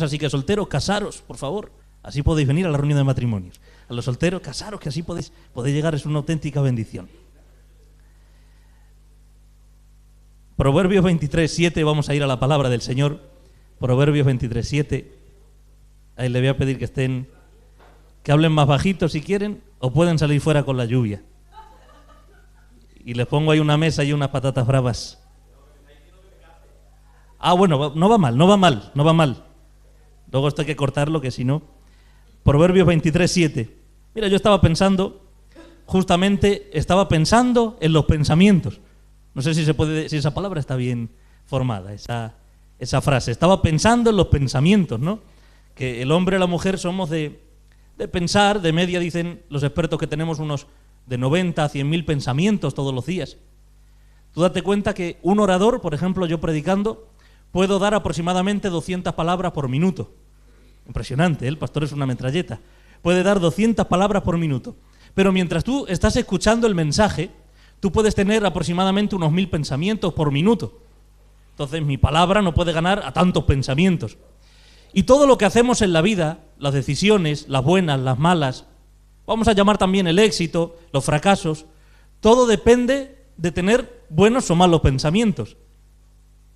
Así que solteros, casaros, por favor. Así podéis venir a la reunión de matrimonios. A los solteros, casaros, que así podéis llegar, es una auténtica bendición. Proverbios 23:7, vamos a ir a la palabra del Señor. Proverbios 23:7. Ahí le voy a pedir que hablen más bajito si quieren, o pueden salir fuera con la lluvia. Y les pongo ahí una mesa y unas patatas bravas. Ah, bueno, no va mal. Luego esto hay que cortarlo, que si no... Proverbios 23:7. Mira, yo estaba pensando en los pensamientos. No sé si esa palabra está bien formada, esa frase. Estaba pensando en los pensamientos, ¿no? Que el hombre y la mujer somos de pensar, de media dicen los expertos que tenemos unos de 90 a 100.000 pensamientos todos los días. Tú date cuenta que un orador, por ejemplo, yo predicando, puedo dar aproximadamente 200 palabras por minuto. Impresionante, ¿eh? El pastor es una metralleta. Puede dar 200 palabras por minuto. Pero mientras tú estás escuchando el mensaje, tú puedes tener aproximadamente unos 1000 pensamientos por minuto. Entonces mi palabra no puede ganar a tantos pensamientos. Y todo lo que hacemos en la vida, las decisiones, las buenas, las malas, vamos a llamar también el éxito, los fracasos, todo depende de tener buenos o malos pensamientos.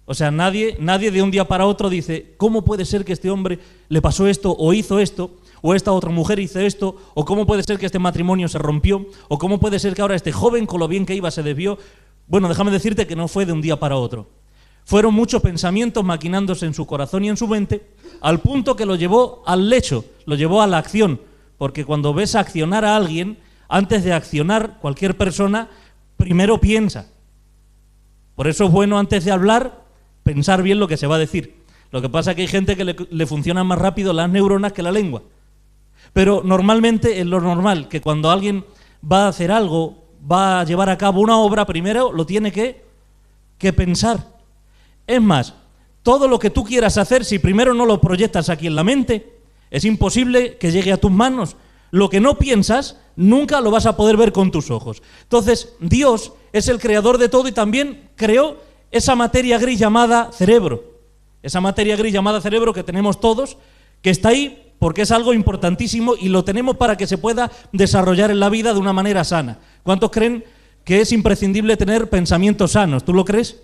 O sea, nadie de un día para otro dice, ¿cómo puede ser que este hombre le pasó esto o hizo esto? O esta otra mujer hizo esto, o cómo puede ser que este matrimonio se rompió, o cómo puede ser que ahora este joven con lo bien que iba se desvió. Bueno, déjame decirte que no fue de un día para otro. Fueron muchos pensamientos maquinándose en su corazón y en su mente, al punto que lo llevó al hecho, lo llevó a la acción. Porque cuando ves accionar a alguien, antes de accionar cualquier persona, primero piensa. Por eso es bueno antes de hablar, pensar bien lo que se va a decir. Lo que pasa es que hay gente que le funcionan más rápido las neuronas que la lengua. Pero normalmente es lo normal, que cuando alguien va a hacer algo, va a llevar a cabo una obra, primero lo tiene que pensar. Es más, todo lo que tú quieras hacer, si primero no lo proyectas aquí en la mente, es imposible que llegue a tus manos. Lo que no piensas, nunca lo vas a poder ver con tus ojos. Entonces, Dios es el creador de todo y también creó esa materia gris llamada cerebro. Esa materia gris llamada cerebro que tenemos todos, que está ahí porque es algo importantísimo y lo tenemos para que se pueda desarrollar en la vida de una manera sana. ¿Cuántos creen que es imprescindible tener pensamientos sanos? ¿Tú lo crees?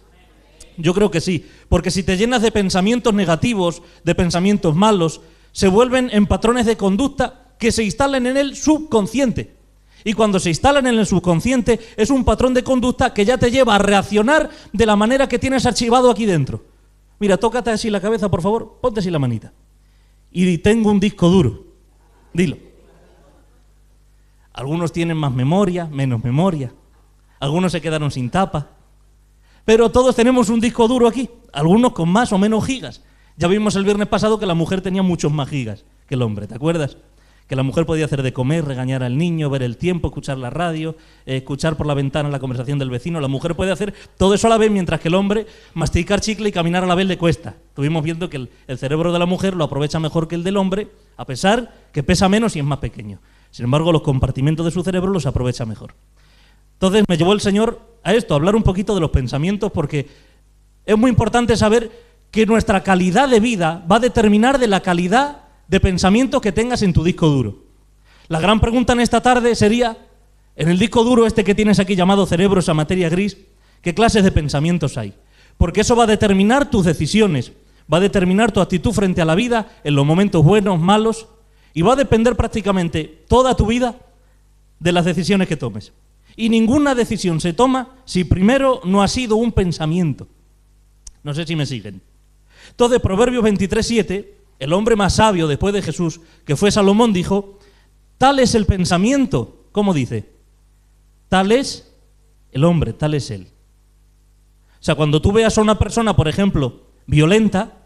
Yo creo que sí, porque si te llenas de pensamientos negativos, de pensamientos malos, se vuelven en patrones de conducta que se instalan en el subconsciente. Y cuando se instalan en el subconsciente es un patrón de conducta que ya te lleva a reaccionar de la manera que tienes archivado aquí dentro. Mira, tócate así la cabeza, por favor, ponte así la manita. Y tengo un disco duro. Dilo. Algunos tienen más memoria, menos memoria. Algunos se quedaron sin tapa. Pero todos tenemos un disco duro aquí, algunos con más o menos gigas. Ya vimos el viernes pasado que la mujer tenía muchos más gigas que el hombre, ¿te acuerdas? Que la mujer podía hacer de comer, regañar al niño, ver el tiempo, escuchar la radio, escuchar por la ventana la conversación del vecino. La mujer puede hacer todo eso a la vez, mientras que el hombre masticar chicle y caminar a la vez le cuesta. Estuvimos viendo que el cerebro de la mujer lo aprovecha mejor que el del hombre, a pesar que pesa menos y es más pequeño. Sin embargo, los compartimentos de su cerebro los aprovecha mejor. Entonces me llevó el Señor a esto, a hablar un poquito de los pensamientos, porque es muy importante saber que nuestra calidad de vida va a determinar de la calidad de pensamientos que tengas en tu disco duro. La gran pregunta en esta tarde sería, en el disco duro este que tienes aquí llamado cerebro, esa materia gris, ¿qué clases de pensamientos hay? Porque eso va a determinar tus decisiones, va a determinar tu actitud frente a la vida en los momentos buenos, malos, y va a depender prácticamente toda tu vida de las decisiones que tomes. Y ninguna decisión se toma si primero no ha sido un pensamiento. No sé si me siguen. Entonces, Proverbios 23:7, el hombre más sabio después de Jesús, que fue Salomón, dijo, tal es el pensamiento. ¿Cómo dice? Tal es el hombre, tal es él. O sea, cuando tú veas a una persona, por ejemplo, violenta,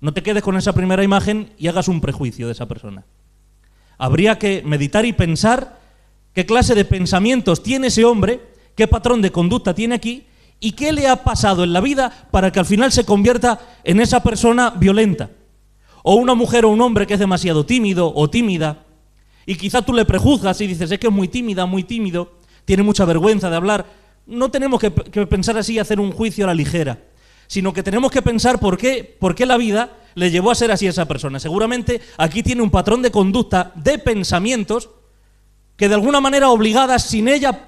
no te quedes con esa primera imagen y hagas un prejuicio de esa persona. Habría que meditar y pensar qué clase de pensamientos tiene ese hombre, qué patrón de conducta tiene aquí y qué le ha pasado en la vida para que al final se convierta en esa persona violenta. O una mujer o un hombre que es demasiado tímido o tímida y quizá tú le prejuzgas y dices, es que es muy tímida, muy tímido, tiene mucha vergüenza de hablar. No tenemos que pensar así y hacer un juicio a la ligera. sino que tenemos que pensar por qué la vida le llevó a ser así a esa persona. Seguramente aquí tiene un patrón de conducta, de pensamientos, que de alguna manera obligadas, sin ella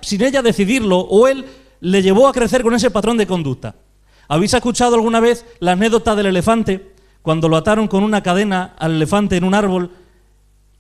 decidirlo, o él le llevó a crecer con ese patrón de conducta. ¿Habéis escuchado alguna vez la anécdota del elefante? Cuando lo ataron con una cadena al elefante en un árbol,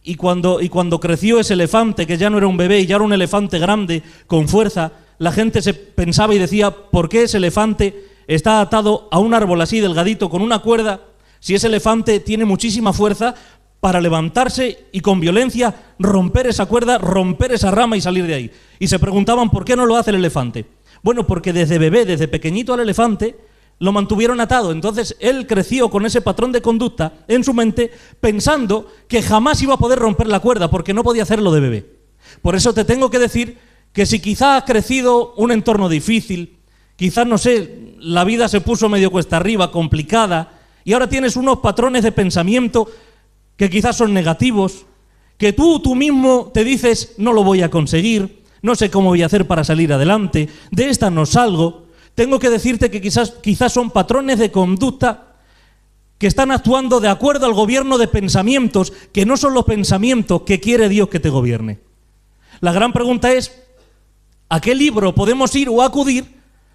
y cuando creció ese elefante, que ya no era un bebé, y ya era un elefante grande, con fuerza, la gente se pensaba y decía, ¿por qué ese elefante está atado a un árbol así delgadito con una cuerda, si ese elefante tiene muchísima fuerza para levantarse y con violencia romper esa cuerda, romper esa rama y salir de ahí? Y se preguntaban, ¿por qué no lo hace el elefante? Bueno, porque desde bebé, desde pequeñito al elefante, lo mantuvieron atado. Entonces él creció con ese patrón de conducta en su mente, pensando que jamás iba a poder romper la cuerda, porque no podía hacerlo de bebé. Por eso te tengo que decir que si quizá has crecido un entorno difícil, quizás, no sé, la vida se puso medio cuesta arriba, complicada, y ahora tienes unos patrones de pensamiento que quizás son negativos, que tú mismo te dices, no lo voy a conseguir, no sé cómo voy a hacer para salir adelante, de esta no salgo. Tengo que decirte que quizás son patrones de conducta que están actuando de acuerdo al gobierno de pensamientos, que no son los pensamientos que quiere Dios que te gobierne. La gran pregunta es, ¿a qué libro podemos ir o acudir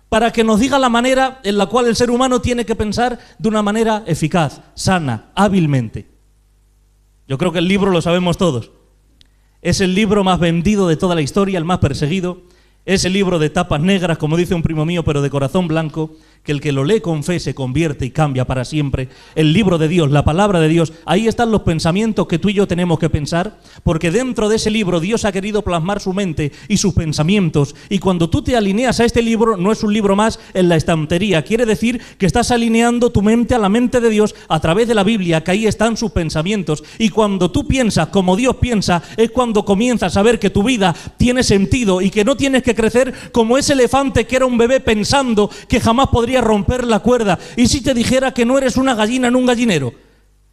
para que nos diga la manera en la cual el ser humano tiene que pensar de una manera eficaz, sana, hábilmente? Yo creo que el libro lo sabemos todos. Es el libro más vendido de toda la historia, el más perseguido. Es el libro de tapas negras, como dice un primo mío, pero de corazón blanco, que el que lo lee con fe se convierte y cambia para siempre. El libro de Dios, la palabra de Dios, ahí están los pensamientos que tú y yo tenemos que pensar, porque dentro de ese libro Dios ha querido plasmar su mente y sus pensamientos, y cuando tú te alineas a este libro, no es un libro más en la estantería, quiere decir que estás alineando tu mente a la mente de Dios a través de la Biblia, que ahí están sus pensamientos, y cuando tú piensas como Dios piensa, es cuando comienzas a ver que tu vida tiene sentido y que no tienes que crecer como ese elefante que era un bebé pensando que jamás podría romper la cuerda. ¿Y si te dijera que no eres una gallina en un gallinero?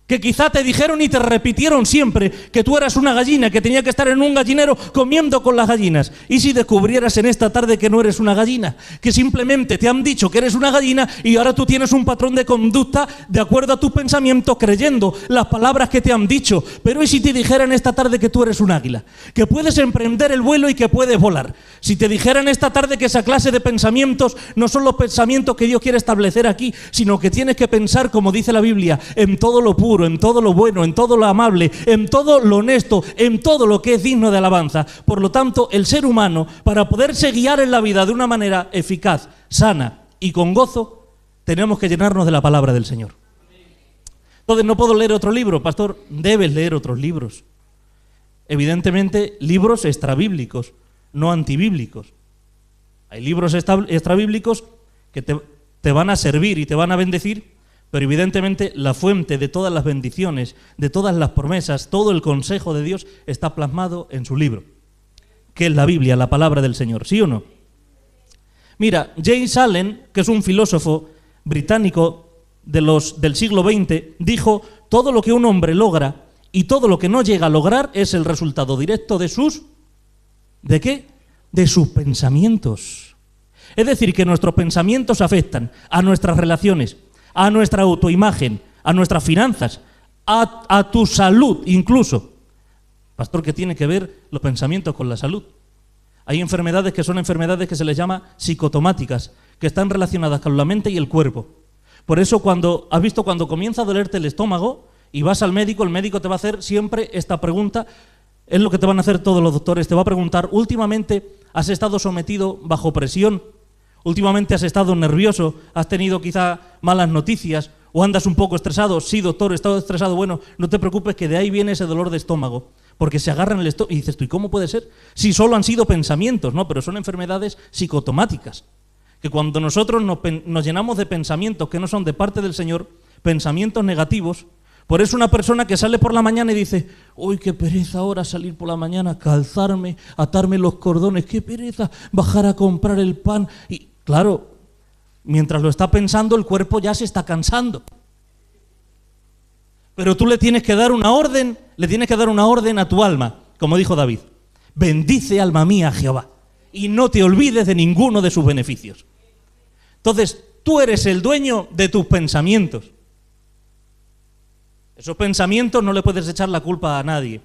Que quizá te dijeron y te repitieron siempre que tú eras una gallina, que tenía que estar en un gallinero comiendo con las gallinas. ¿Y si descubrieras en esta tarde que no eres una gallina? Que simplemente te han dicho que eres una gallina y ahora tú tienes un patrón de conducta de acuerdo a tus pensamientos, creyendo las palabras que te han dicho. Pero ¿y si te dijeran esta tarde que tú eres un águila? Que puedes emprender el vuelo y que puedes volar. Si te dijeran esta tarde que esa clase de pensamientos no son los pensamientos que Dios quiere establecer aquí, sino que tienes que pensar, como dice la Biblia, en todo lo puro, en todo lo bueno, en todo lo amable, en todo lo honesto, en todo lo que es digno de alabanza. Por lo tanto, el ser humano, para poderse guiar en la vida de una manera eficaz, sana y con gozo, tenemos que llenarnos de la palabra del Señor. Entonces, ¿no puedo leer otro libro? Pastor, debes leer otros libros. Evidentemente, libros extrabíblicos, no antibíblicos. Hay libros extrabíblicos que te van a servir y te van a bendecir, pero evidentemente la fuente de todas las bendiciones, de todas las promesas, todo el consejo de Dios está plasmado en su libro, que es la Biblia, la palabra del Señor, ¿sí o no? Mira, James Allen, que es un filósofo británico del siglo XX, dijo, todo lo que un hombre logra y todo lo que no llega a lograr es el resultado directo de sus... ¿De qué? De sus pensamientos. Es decir, que nuestros pensamientos afectan a nuestras relaciones, a nuestra autoimagen, a nuestras finanzas, a tu salud incluso. Pastor, ¿qué tiene que ver los pensamientos con la salud? Hay enfermedades que son enfermedades que se les llama psicotomáticas, que están relacionadas con la mente y el cuerpo. Por eso cuando comienza a dolerte el estómago y vas al médico, el médico te va a hacer siempre esta pregunta, es lo que te van a hacer todos los doctores, te va a preguntar, últimamente has estado sometido bajo presión, últimamente has estado nervioso, has tenido quizá malas noticias o andas un poco estresado. Sí, doctor, he estado estresado. Bueno, no te preocupes, que de ahí viene ese dolor de estómago, porque se agarran el estómago. Y dices tú, ¿y cómo puede ser? Si solo han sido pensamientos, ¿no? Pero son enfermedades psicotomáticas, que cuando nosotros nos llenamos de pensamientos que no son de parte del Señor, pensamientos negativos. Por eso una persona que sale por la mañana y dice, uy, qué pereza ahora salir por la mañana, calzarme, atarme los cordones, qué pereza bajar a comprar el pan. Y claro, mientras lo está pensando, el cuerpo ya se está cansando. Pero tú le tienes que dar una orden, a tu alma, como dijo David. Bendice, alma mía, a Jehová, y no te olvides de ninguno de sus beneficios. Entonces, Tú eres el dueño de tus pensamientos. Esos pensamientos no le puedes echar la culpa a nadie.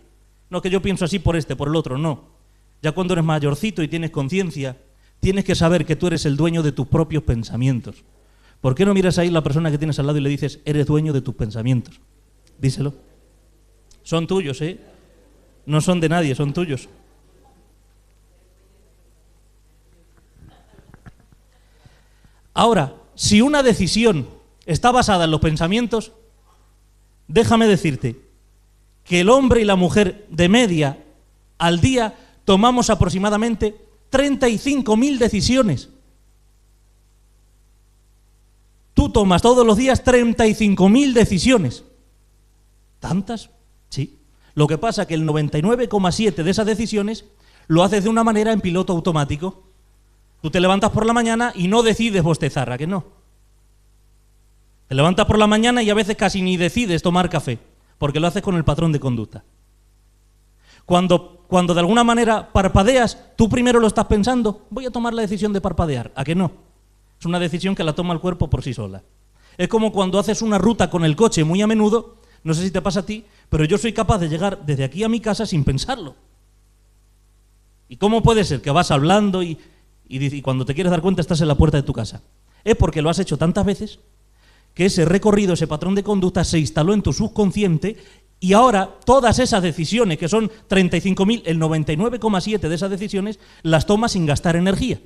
No, que yo pienso así por por el otro, no. Ya cuando eres mayorcito y tienes conciencia, tienes que saber que tú eres el dueño de tus propios pensamientos. ¿Por qué no miras ahí a la persona que tienes al lado y le dices, eres dueño de tus pensamientos? Díselo. Son tuyos, ¿eh? No son de nadie, son tuyos. Ahora, si una decisión está basada en los pensamientos, déjame decirte que el hombre y la mujer de media al día tomamos aproximadamente 35.000 decisiones. Tú tomas todos los días 35.000 decisiones. ¿Tantas? Sí. Lo que pasa es que el 99,7 de esas decisiones lo haces de una manera en piloto automático. Tú te levantas por la mañana y no decides bostezar, ¿a que no? Te levantas por la mañana y a veces casi ni decides tomar café, porque lo haces con el patrón de conducta. Cuando de alguna manera parpadeas, tú primero lo estás pensando, voy a tomar la decisión de parpadear, ¿a que no? Es una decisión que la toma el cuerpo por sí sola. Es como cuando haces una ruta con el coche muy a menudo, no sé si te pasa a ti, pero yo soy capaz de llegar desde aquí a mi casa sin pensarlo. ¿Y cómo puede ser que vas hablando y cuando te quieres dar cuenta estás en la puerta de tu casa? Es porque lo has hecho tantas veces que ese recorrido, ese patrón de conducta se instaló en tu subconsciente y ahora todas esas decisiones, que son 35.000, el 99,7 de esas decisiones, las tomas sin gastar energía.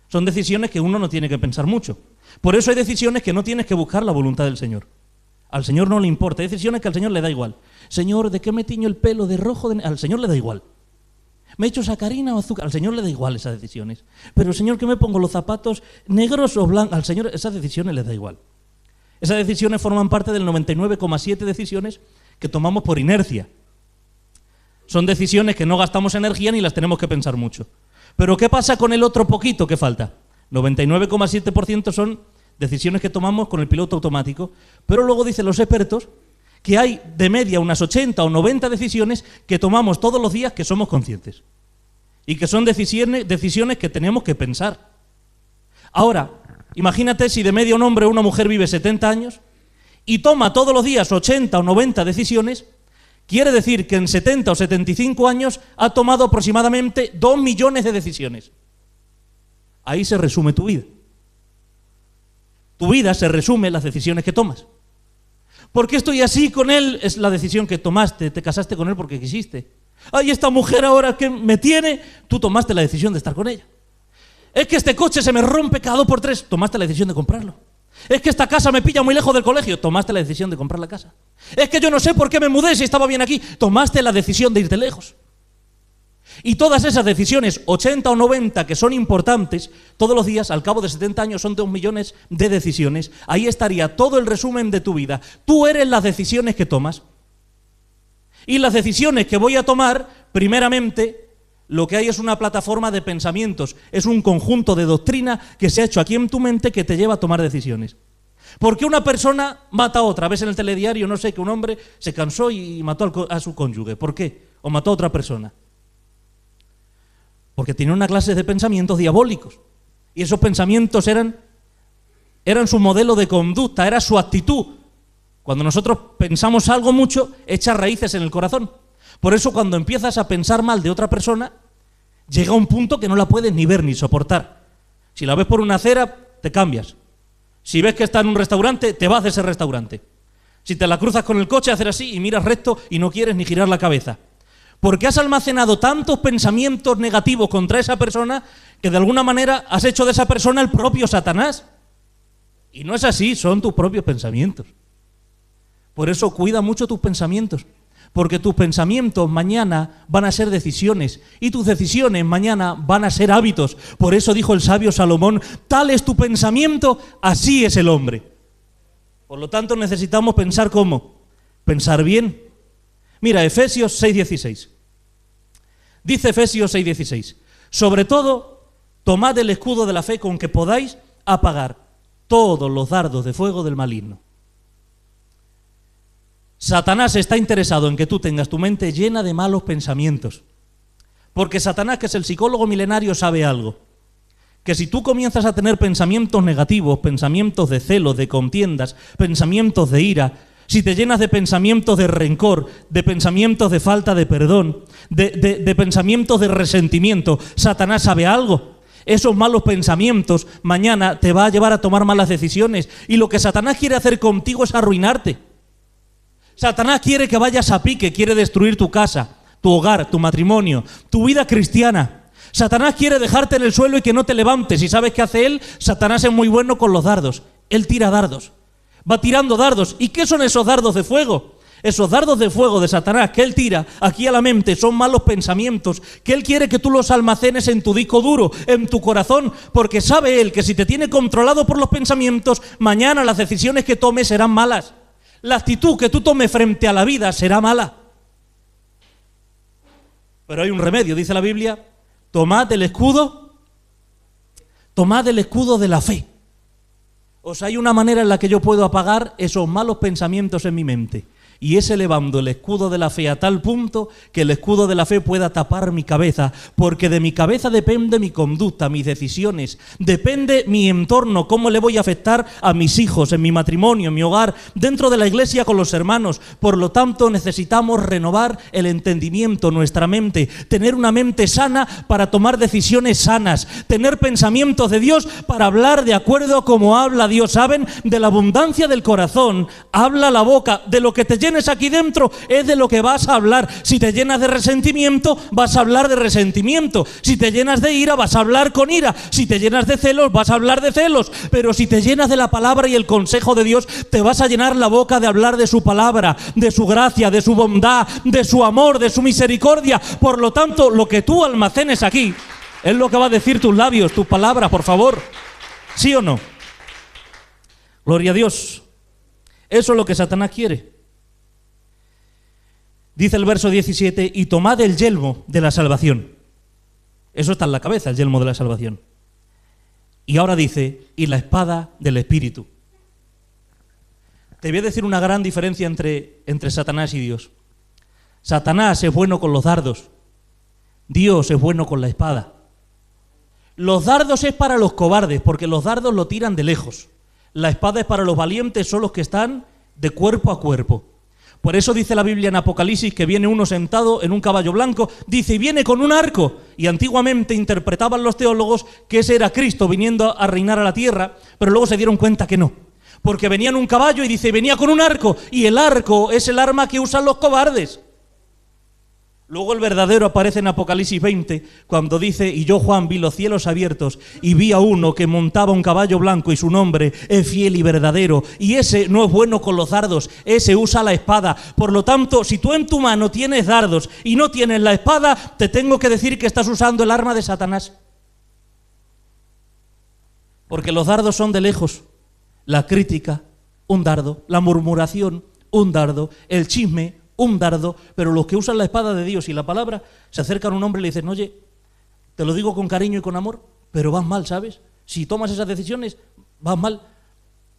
Son decisiones que uno no tiene que pensar mucho. Por eso hay decisiones que no tienes que buscar la voluntad del Señor. Al Señor no le importa. Hay decisiones que al Señor le da igual. Señor, ¿de qué me tiño el pelo? ¿De rojo? Al Señor le da igual. ¿Me echo sacarina o azúcar? Al Señor le da igual esas decisiones. Pero Señor, ¿qué me pongo? ¿Los zapatos negros o blancos? Al Señor esas decisiones le da igual. Esas decisiones forman parte del 99,7 decisiones que tomamos por inercia. Son decisiones que no gastamos energía ni las tenemos que pensar mucho. Pero ¿qué pasa con el otro poquito que falta? 99,7% son decisiones que tomamos con el piloto automático, pero luego dicen los expertos que hay de media unas 80 o 90 decisiones que tomamos todos los días que somos conscientes y que son decisiones que tenemos que pensar. Ahora, imagínate si de media un hombre o una mujer vive 70 años y toma todos los días 80 o 90 decisiones, quiere decir que en 70 o 75 años ha tomado aproximadamente 2 millones de decisiones. Ahí se resume tu vida. Tu vida se resume en las decisiones que tomas. ¿Por qué estoy así con él? Es la decisión que tomaste, te casaste con él porque quisiste. Ay, esta mujer ahora que me tiene, tú tomaste la decisión de estar con ella. Es que este coche se me rompe cada 2 por 3, tomaste la decisión de comprarlo. Es que esta casa me pilla muy lejos del colegio, tomaste la decisión de comprar la casa. Es que yo no sé por qué me mudé si estaba bien aquí, tomaste la decisión de irte lejos. Y todas esas decisiones, 80 o 90, que son importantes, todos los días, al cabo de 70 años, son 2 millones de decisiones. Ahí estaría todo el resumen de tu vida. Tú eres las decisiones que tomas. Y las decisiones que voy a tomar, primeramente, lo que hay es una plataforma de pensamientos. Es un conjunto de doctrina que se ha hecho aquí en tu mente que te lleva a tomar decisiones. ¿Por qué una persona mata a otra? Ves en el telediario, no sé, que un hombre se cansó y mató a su cónyuge. ¿Por qué? O mató a otra persona. Porque tenía una clase de pensamientos diabólicos. Y esos pensamientos eran su modelo de conducta, era su actitud. Cuando nosotros pensamos algo mucho, echa raíces en el corazón. Por eso cuando empiezas a pensar mal de otra persona, llega un punto que no la puedes ni ver ni soportar. Si la ves por una acera, te cambias. Si ves que está en un restaurante, te vas de ese restaurante. Si te la cruzas con el coche, hacer así y miras recto y no quieres ni girar la cabeza. Porque has almacenado tantos pensamientos negativos contra esa persona que de alguna manera has hecho de esa persona el propio Satanás. Y no es así, son tus propios pensamientos. Por eso cuida mucho tus pensamientos, porque tus pensamientos mañana van a ser decisiones y tus decisiones mañana van a ser hábitos. Por eso dijo el sabio Salomón, tal es tu pensamiento, así es el hombre. Por lo tanto necesitamos pensar ¿cómo? Pensar bien. Mira, Efesios 6:16. Dice Efesios 6:16. Sobre todo, tomad el escudo de la fe con que podáis apagar todos los dardos de fuego del maligno. Satanás está interesado en que tú tengas tu mente llena de malos pensamientos. Porque Satanás, que es el psicólogo milenario, sabe algo. que si tú comienzas a tener pensamientos negativos, pensamientos de celos, de contiendas, pensamientos de ira, si te llenas de pensamientos de rencor, de pensamientos de falta de perdón, de pensamientos de resentimiento, Satanás sabe algo. Esos malos pensamientos mañana te va a llevar a tomar malas decisiones. Y lo que Satanás quiere hacer contigo es arruinarte. Satanás quiere que vayas a pique, quiere destruir tu casa, tu hogar, tu matrimonio, tu vida cristiana. Satanás quiere dejarte en el suelo y que no te levantes. ¿Y sabes qué hace él? Satanás es muy bueno con los dardos. Él tira dardos. Va tirando dardos. ¿Y qué son esos dardos de fuego? Esos dardos de fuego de Satanás que él tira aquí a la mente son malos pensamientos que él quiere que tú los almacenes en tu disco duro, en tu corazón, porque sabe él que si te tiene controlado por los pensamientos, mañana las decisiones que tomes serán malas. La actitud que tú tomes frente a la vida será mala. Pero hay un remedio, dice la Biblia: tomad el escudo de la fe. O sea, hay una manera en la que yo puedo apagar esos malos pensamientos en mi mente. Y es elevando el escudo de la fe a tal punto que el escudo de la fe pueda tapar mi cabeza, porque de mi cabeza depende mi conducta, mis decisiones, depende mi entorno, cómo le voy a afectar a mis hijos, en mi matrimonio, en mi hogar, dentro de la iglesia con los hermanos. Por lo tanto, necesitamos renovar el entendimiento, nuestra mente, tener una mente sana para tomar decisiones sanas, tener pensamientos de Dios para hablar de acuerdo a cómo habla Dios. ¿Saben? De la abundancia del corazón habla la boca. De lo que te llenes aquí dentro es de lo que vas a hablar. Si te llenas de resentimiento, vas a hablar de resentimiento. Si te llenas de ira, vas a hablar con ira. Si te llenas de celos, vas a hablar de celos. Pero si te llenas de la palabra y el consejo de Dios, te vas a llenar la boca de hablar de su palabra, de su gracia, de su bondad, de su amor, de su misericordia. Por lo tanto, lo que tú almacenes aquí es lo que va a decir tus labios, tus palabras, por favor. ¿Sí o no? Gloria a Dios. Eso es lo que Satanás quiere. Dice el verso 17, y tomad el yelmo de la salvación. Eso está en la cabeza, el yelmo de la salvación. Y ahora dice, y la espada del Espíritu. Te voy a decir una gran diferencia entre Satanás y Dios. Satanás es bueno con los dardos. Dios es bueno con la espada. Los dardos es para los cobardes, porque los dardos lo tiran de lejos. La espada es para los valientes, son los que están de cuerpo a cuerpo. Por eso dice la Biblia en Apocalipsis que viene uno sentado en un caballo blanco, dice, y viene con un arco. Y antiguamente interpretaban los teólogos que ese era Cristo viniendo a reinar a la tierra, pero luego se dieron cuenta que no. Porque venía en un caballo y dice, venía con un arco, y el arco es el arma que usan los cobardes. Luego el verdadero aparece en Apocalipsis 20, cuando dice, y yo Juan vi los cielos abiertos y vi a uno que montaba un caballo blanco y su nombre es fiel y verdadero. Y ese no es bueno con los dardos, ese usa la espada. Por lo tanto, si tú en tu mano tienes dardos y no tienes la espada, te tengo que decir que estás usando el arma de Satanás. Porque los dardos son de lejos. La crítica, un dardo. La murmuración, un dardo. El chisme, un dardo. Pero los que usan la espada de Dios y la palabra se acercan a un hombre y le dicen, oye, te lo digo con cariño y con amor, pero vas mal, ¿sabes? Si tomas esas decisiones, vas mal.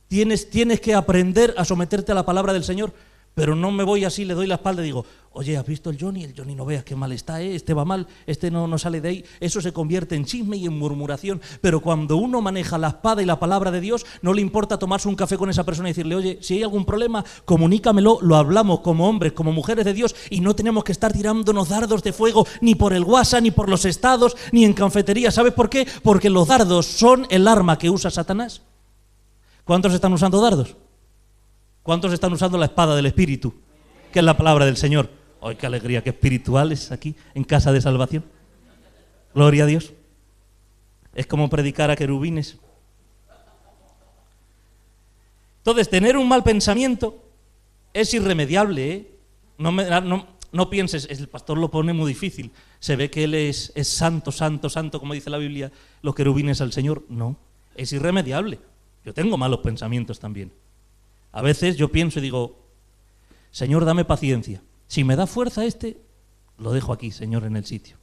Tienes que aprender a someterte a la palabra del Señor. Pero no me voy así, le doy la espalda y digo, oye, ¿has visto el Johnny? El Johnny no veas qué mal está, este va mal, este no sale de ahí. Eso se convierte en chisme y en murmuración. Pero cuando uno maneja la espada y la palabra de Dios, no le importa tomarse un café con esa persona y decirle, oye, si hay algún problema, comunícamelo, lo hablamos como hombres, como mujeres de Dios, y no tenemos que estar tirándonos dardos de fuego ni por el WhatsApp, ni por los estados, ni en cafetería. ¿Sabes por qué? Porque los dardos son el arma que usa Satanás. ¿Cuántos están usando dardos? ¿Cuántos están usando la espada del Espíritu? Que es la palabra del Señor. ¡Ay, qué alegría, qué espirituales aquí en Casa de Salvación! Gloria a Dios. Es como predicar a querubines. Entonces, tener un mal pensamiento es irremediable, ¿eh? No pienses, el pastor lo pone muy difícil. Se ve que él es santo, santo, santo, como dice la Biblia, los querubines al Señor. No, es irremediable. Yo tengo malos pensamientos también. A veces yo pienso y digo, Señor, dame paciencia. Si me da fuerza lo dejo aquí, Señor, en el sitio.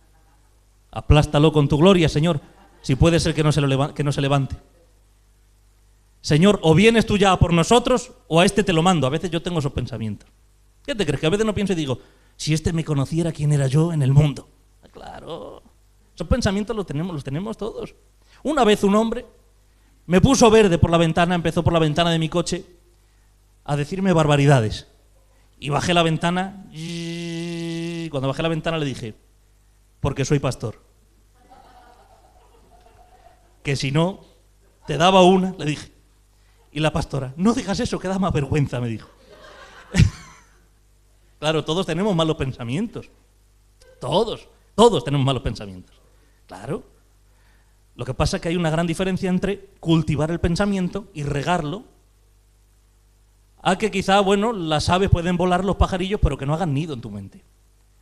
Aplástalo con tu gloria, Señor, si puede ser que no se levante. Señor, o vienes tú ya por nosotros, o a te lo mando. A veces yo tengo esos pensamientos. ¿Qué te crees? Que a veces no pienso y digo, si me conociera quién era yo en el mundo. Claro, esos pensamientos los tenemos todos. Una vez un hombre me puso verde por la ventana, empezó por la ventana de mi coche a decirme barbaridades. Y bajé la ventana, y cuando bajé la ventana le dije, porque soy pastor. Que si no, te daba una, le dije. Y la pastora, no digas eso, que da más vergüenza, me dijo. Claro, todos tenemos malos pensamientos. Todos tenemos malos pensamientos. Claro. Lo que pasa es que hay una gran diferencia entre cultivar el pensamiento y regarlo, a que quizá, bueno, las aves pueden volar, los pajarillos, pero que no hagan nido en tu mente.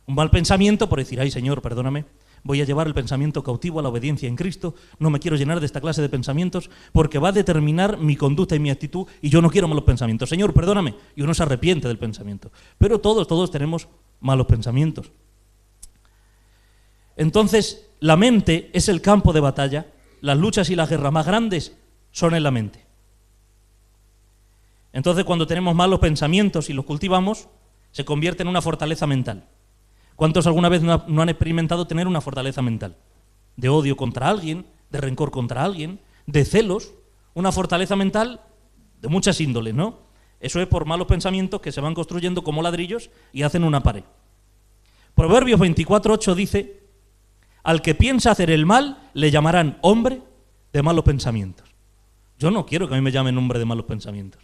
Un mal pensamiento por decir, ay Señor, perdóname, voy a llevar el pensamiento cautivo a la obediencia en Cristo, no me quiero llenar de esta clase de pensamientos porque va a determinar mi conducta y mi actitud y yo no quiero malos pensamientos. Señor, perdóname. Y uno se arrepiente del pensamiento. Pero todos tenemos malos pensamientos. Entonces, la mente es el campo de batalla. Las luchas y las guerras más grandes son en la mente. Entonces, cuando tenemos malos pensamientos y los cultivamos, se convierte en una fortaleza mental. ¿Cuántos alguna vez no han experimentado tener una fortaleza mental? De odio contra alguien, de rencor contra alguien, de celos, una fortaleza mental de muchas índoles, ¿no? Eso es por malos pensamientos que se van construyendo como ladrillos y hacen una pared. Proverbios 24:8 dice, al que piensa hacer el mal, le llamarán hombre de malos pensamientos. Yo no quiero que a mí me llamen hombre de malos pensamientos.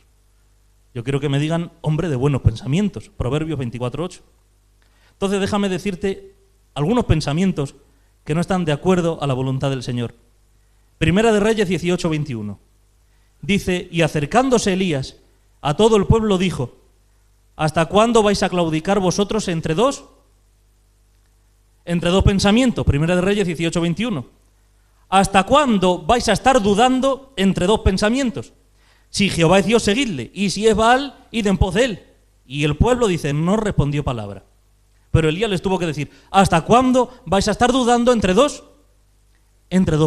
Yo quiero que me digan hombre de buenos pensamientos. Proverbios 24:8. Entonces déjame decirte algunos pensamientos que no están de acuerdo a la voluntad del Señor. Primera de Reyes 18:21. Dice, y acercándose Elías a todo el pueblo dijo, ¿hasta cuándo vais a claudicar vosotros entre dos pensamientos? Primera de Reyes 18:21. ¿Hasta cuándo vais a estar dudando entre dos pensamientos? Si Jehová es Dios, seguidle, y si es Baal, id en pos de él. Y el pueblo dice, no respondió palabra. Pero Elías les tuvo que decir, ¿hasta cuándo vais a estar dudando entre dos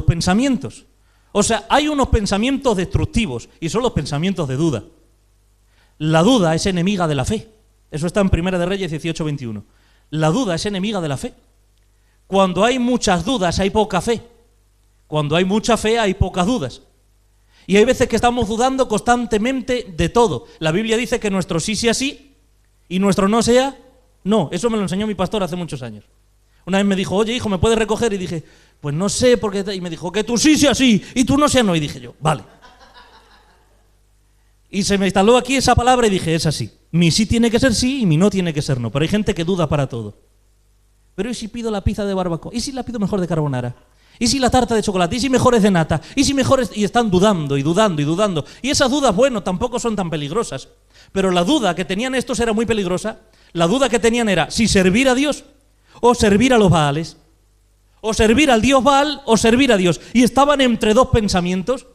pensamientos? O sea, hay unos pensamientos destructivos y son los pensamientos de duda. La duda es enemiga de la fe. Eso está en Primera de Reyes 18:21. La duda es enemiga de la fe. Cuando hay muchas dudas hay poca fe. Cuando hay mucha fe hay pocas dudas. Y hay veces que estamos dudando constantemente de todo. La Biblia dice que nuestro sí sea sí y nuestro no sea no. Eso me lo enseñó mi pastor hace muchos años. Una vez me dijo, oye hijo, ¿me puedes recoger? Y dije, pues no sé, porque... Y me dijo, que tú sí sea sí y tú no sea no. Y dije yo, vale. Y se me instaló aquí esa palabra y dije, es así. Mi sí tiene que ser sí y mi no tiene que ser no. Pero hay gente que duda para todo. Pero ¿y si pido la pizza de barbacoa? ¿Y si la pido mejor de carbonara? ¿Y si la tarta de chocolate? ¿Y si mejor es de nata? ¿Y si mejor es...? Y están dudando y dudando y dudando. Y esas dudas, bueno, tampoco son tan peligrosas. Pero la duda que tenían estos era muy peligrosa. La duda que tenían era si servir a Dios o servir a los Baales. O servir al Dios Baal o servir a Dios. Y estaban entre dos pensamientos.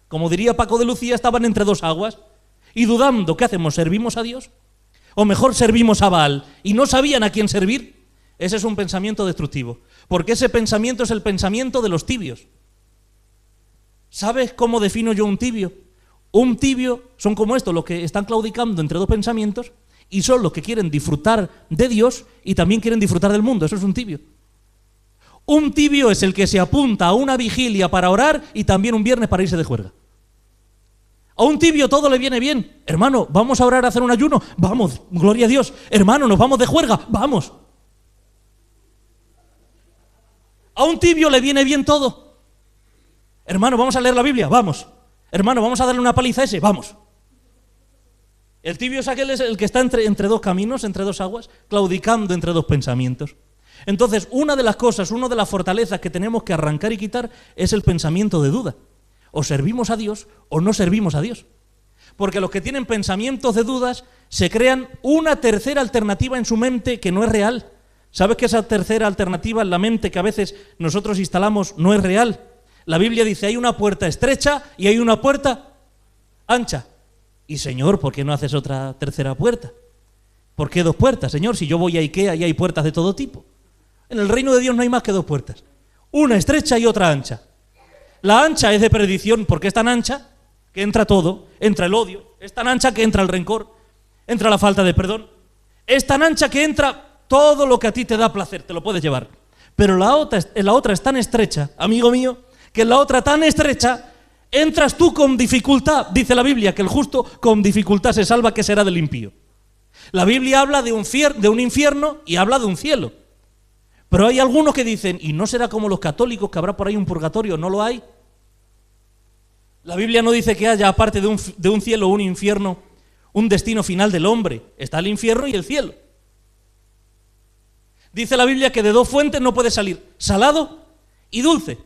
Como diría Paco de Lucía, estaban entre dos aguas. Y dudando, ¿qué hacemos? ¿Servimos a Dios? ¿O mejor servimos a Baal? Y no sabían a quién servir. Ese es un pensamiento destructivo. Porque ese pensamiento es el pensamiento de los tibios. ¿Sabes cómo defino yo un tibio? Un tibio son como estos, los que están claudicando entre dos pensamientos y son los que quieren disfrutar de Dios y también quieren disfrutar del mundo. Eso es un tibio. Un tibio es el que se apunta a una vigilia para orar y también un viernes para irse de juerga. A un tibio todo le viene bien. Hermano, ¿vamos a orar, a hacer un ayuno? Vamos, gloria a Dios. Hermano, ¿nos vamos de juerga? Vamos. A un tibio le viene bien todo. Hermano, ¿vamos a leer la Biblia? Vamos. Hermano, ¿vamos a darle una paliza a ese? Vamos. El tibio es aquel el que está entre dos caminos, entre dos aguas, claudicando entre dos pensamientos. Entonces, una de las cosas, una de las fortalezas que tenemos que arrancar y quitar es el pensamiento de duda. O servimos a Dios o no servimos a Dios. Porque los que tienen pensamientos de dudas se crean una tercera alternativa en su mente que no es real. ¿Sabes que esa tercera alternativa en la mente que a veces nosotros instalamos no es real? La Biblia dice, hay una puerta estrecha y hay una puerta ancha. Y Señor, ¿por qué no haces otra tercera puerta? ¿Por qué dos puertas, Señor? Si yo voy a Ikea y hay puertas de todo tipo. En el reino de Dios no hay más que dos puertas. Una estrecha y otra ancha. La ancha es de perdición porque es tan ancha que entra todo. Entra el odio. Es tan ancha que entra el rencor. Entra la falta de perdón. Es tan ancha que entra todo lo que a ti te da placer. Te lo puedes llevar. Pero la otra es tan estrecha, amigo mío, que en la otra tan estrecha entras tú con dificultad. Dice la Biblia que el justo con dificultad se salva, que será del impío. La Biblia habla de un infierno y habla de un cielo. Pero hay algunos que dicen, ¿y no será como los católicos, que habrá por ahí un purgatorio? ¿No lo hay? La Biblia no dice que haya, aparte de un cielo o un infierno, un destino final del hombre. Está el infierno y el cielo. Dice la Biblia que de dos fuentes no puede salir, salado y dulce.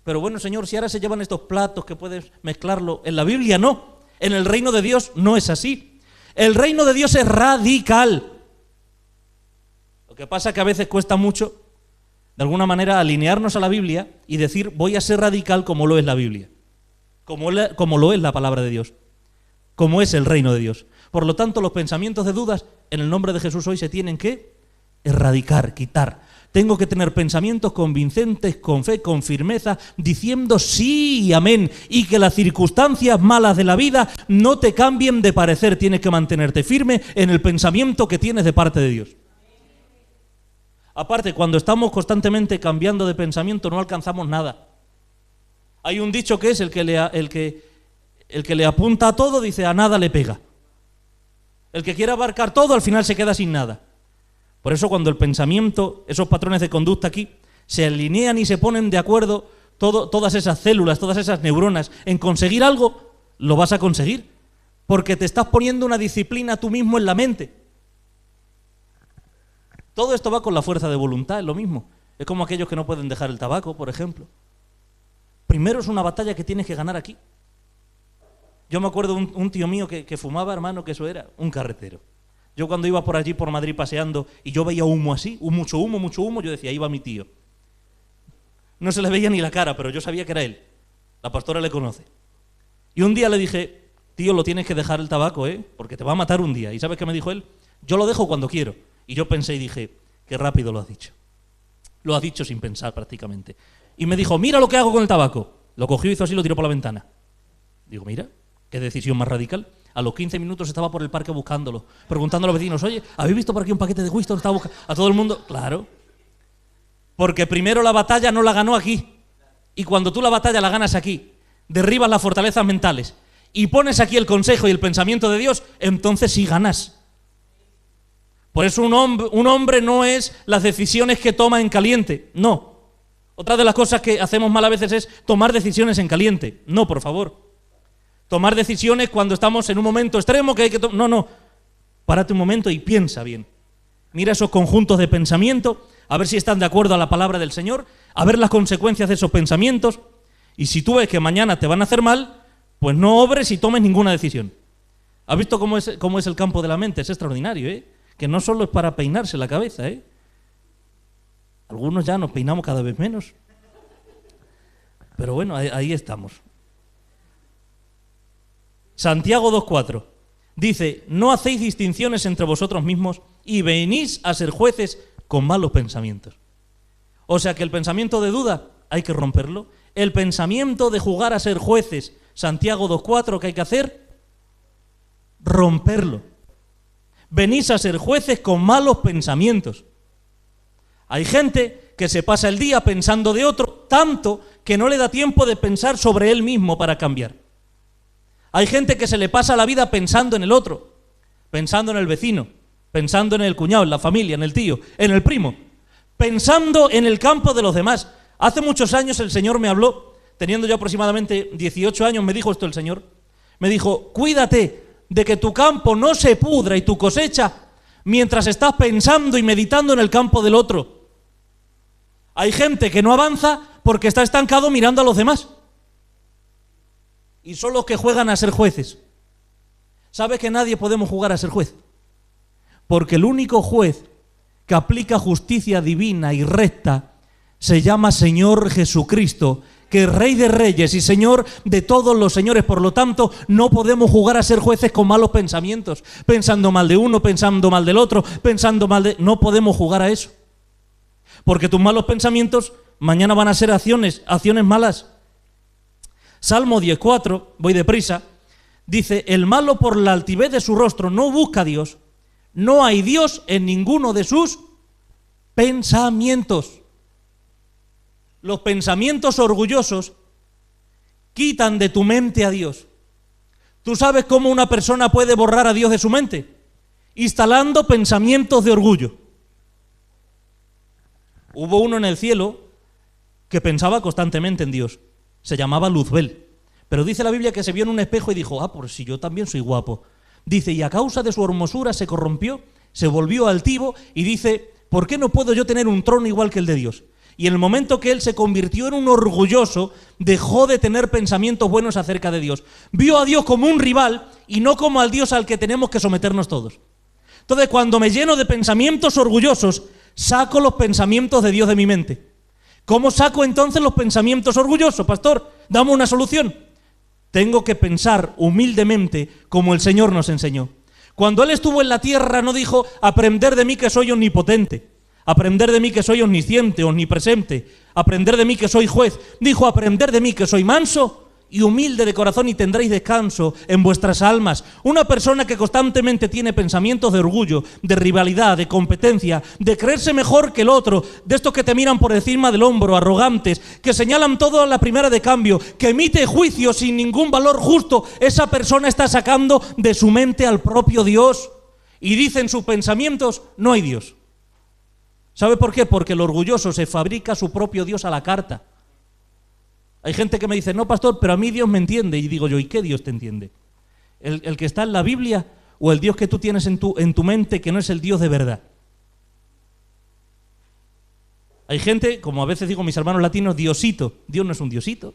Pero bueno, Señor, si ahora se llevan estos platos que puedes mezclarlo, en la Biblia no. En el reino de Dios no es así. El reino de Dios es radical. Lo que pasa es que a veces cuesta mucho, de alguna manera, alinearnos a la Biblia y decir, voy a ser radical como lo es la Biblia, como lo es la palabra de Dios, como es el reino de Dios. Por lo tanto, los pensamientos de dudas, en el nombre de Jesús hoy se tienen que erradicar, quitar. Tengo que tener pensamientos convincentes, con fe, con firmeza, diciendo sí y amén, y que las circunstancias malas de la vida no te cambien de parecer. Tienes que mantenerte firme en el pensamiento que tienes de parte de Dios. Aparte, cuando estamos constantemente cambiando de pensamiento no alcanzamos nada. Hay un dicho que es el que le apunta a todo, dice, a nada le pega. El que quiere abarcar todo al final se queda sin nada. Por eso cuando el pensamiento, esos patrones de conducta aquí, se alinean y se ponen de acuerdo, todas esas células, todas esas neuronas, en conseguir algo, lo vas a conseguir. Porque te estás poniendo una disciplina tú mismo en la mente. Todo esto va con la fuerza de voluntad, es lo mismo. Es como aquellos que no pueden dejar el tabaco, por ejemplo. Primero es una batalla que tienes que ganar aquí. Yo me acuerdo de un tío mío que fumaba, hermano, que eso era un carretero. Yo cuando iba por allí, por Madrid, paseando, y yo veía humo así, mucho humo, yo decía, ahí va mi tío. No se le veía ni la cara, pero yo sabía que era él. La pastora le conoce. Y un día le dije, tío, lo tienes que dejar el tabaco, porque te va a matar un día. ¿Y sabes qué me dijo él? Yo lo dejo cuando quiero. Y yo pensé y dije, qué rápido lo has dicho. Lo has dicho sin pensar prácticamente. Y me dijo, mira lo que hago con el tabaco. Lo cogió, hizo así y lo tiró por la ventana. Digo, mira, qué decisión más radical. A los 15 minutos estaba por el parque buscándolo, preguntando a los vecinos, oye, ¿habéis visto por aquí un paquete de Winston? Estaba buscando a todo el mundo. Claro. Porque primero la batalla no la ganó aquí. Y cuando tú la batalla la ganas aquí, derribas las fortalezas mentales y pones aquí el consejo y el pensamiento de Dios, entonces sí ganas. Por eso un hombre no es las decisiones que toma en caliente, no. Otra de las cosas que hacemos mal a veces es tomar decisiones en caliente. No, por favor. Tomar decisiones cuando estamos en un momento extremo que hay que tomar. No. Párate un momento y piensa bien. Mira esos conjuntos de pensamiento, a ver si están de acuerdo a la palabra del Señor, a ver las consecuencias de esos pensamientos. Y si tú ves que mañana te van a hacer mal, pues no obres y tomes ninguna decisión. ¿Has visto cómo es el campo de la mente? Es extraordinario, que no solo es para peinarse la cabeza, Algunos ya nos peinamos cada vez menos. Pero bueno, ahí estamos. Santiago 2:4 dice, no hacéis distinciones entre vosotros mismos y venís a ser jueces con malos pensamientos. O sea que el pensamiento de duda hay que romperlo. El pensamiento de jugar a ser jueces, Santiago 2:4, ¿qué hay que hacer? Romperlo. Venís a ser jueces con malos pensamientos. Hay gente que se pasa el día pensando de otro, tanto que no le da tiempo de pensar sobre él mismo para cambiar. Hay gente que se le pasa la vida pensando en el otro, pensando en el vecino, pensando en el cuñado, en la familia, en el tío, en el primo, pensando en el campo de los demás. Hace muchos años el Señor me habló, teniendo yo aproximadamente 18 años, me dijo esto el Señor. Me dijo, cuídate de que tu campo no se pudra y tu cosecha mientras estás pensando y meditando en el campo del otro. Hay gente que no avanza porque está estancado mirando a los demás. Y son los que juegan a ser jueces. ¿Sabes que nadie podemos jugar a ser juez? Porque el único juez que aplica justicia divina y recta se llama Señor Jesucristo, que es Rey de Reyes y Señor de todos los señores. Por lo tanto, no podemos jugar a ser jueces con malos pensamientos, pensando mal de uno, pensando mal del otro, pensando mal de... No podemos jugar a eso. Porque tus malos pensamientos mañana van a ser acciones malas. Salmo 10:4, voy deprisa, dice, el malo por la altivez de su rostro no busca a Dios, no hay Dios en ninguno de sus pensamientos. los pensamientos orgullosos quitan de tu mente a Dios. ¿Tú sabes cómo una persona puede borrar a Dios de su mente? Instalando pensamientos de orgullo. Hubo uno en el cielo que pensaba constantemente en Dios. Se llamaba Luzbel. Pero dice la Biblia que se vio en un espejo y dijo, pues si yo también soy guapo. Dice, y a causa de su hermosura se corrompió, se volvió altivo y dice, ¿por qué no puedo yo tener un trono igual que el de Dios? Y en el momento que él se convirtió en un orgulloso, dejó de tener pensamientos buenos acerca de Dios. Vio a Dios como un rival y no como al Dios al que tenemos que someternos todos. Entonces, cuando me lleno de pensamientos orgullosos, saco los pensamientos de Dios de mi mente. ¿Cómo saco entonces los pensamientos orgullosos, pastor? Dame una solución. Tengo que pensar humildemente como el Señor nos enseñó. Cuando Él estuvo en la tierra no dijo, aprender de mí que soy omnipotente, aprender de mí que soy omnisciente, omnipresente, aprender de mí que soy juez. Dijo, aprender de mí que soy manso y humilde de corazón y tendréis descanso en vuestras almas. Una persona que constantemente tiene pensamientos de orgullo, de rivalidad, de competencia, de creerse mejor que el otro, de estos que te miran por encima del hombro, arrogantes, que señalan todo a la primera de cambio, que emite juicio sin ningún valor justo, esa persona está sacando de su mente al propio Dios y dice en sus pensamientos, no hay Dios. ¿Sabe por qué? Porque el orgulloso se fabrica su propio Dios a la carta. Hay gente que me dice, no, pastor, pero a mí Dios me entiende. Y digo yo, ¿y qué Dios te entiende? ¿El que está en la Biblia o el Dios que tú tienes en tu mente que no es el Dios de verdad? Hay gente, como a veces digo mis hermanos latinos, Diosito. Dios no es un Diosito.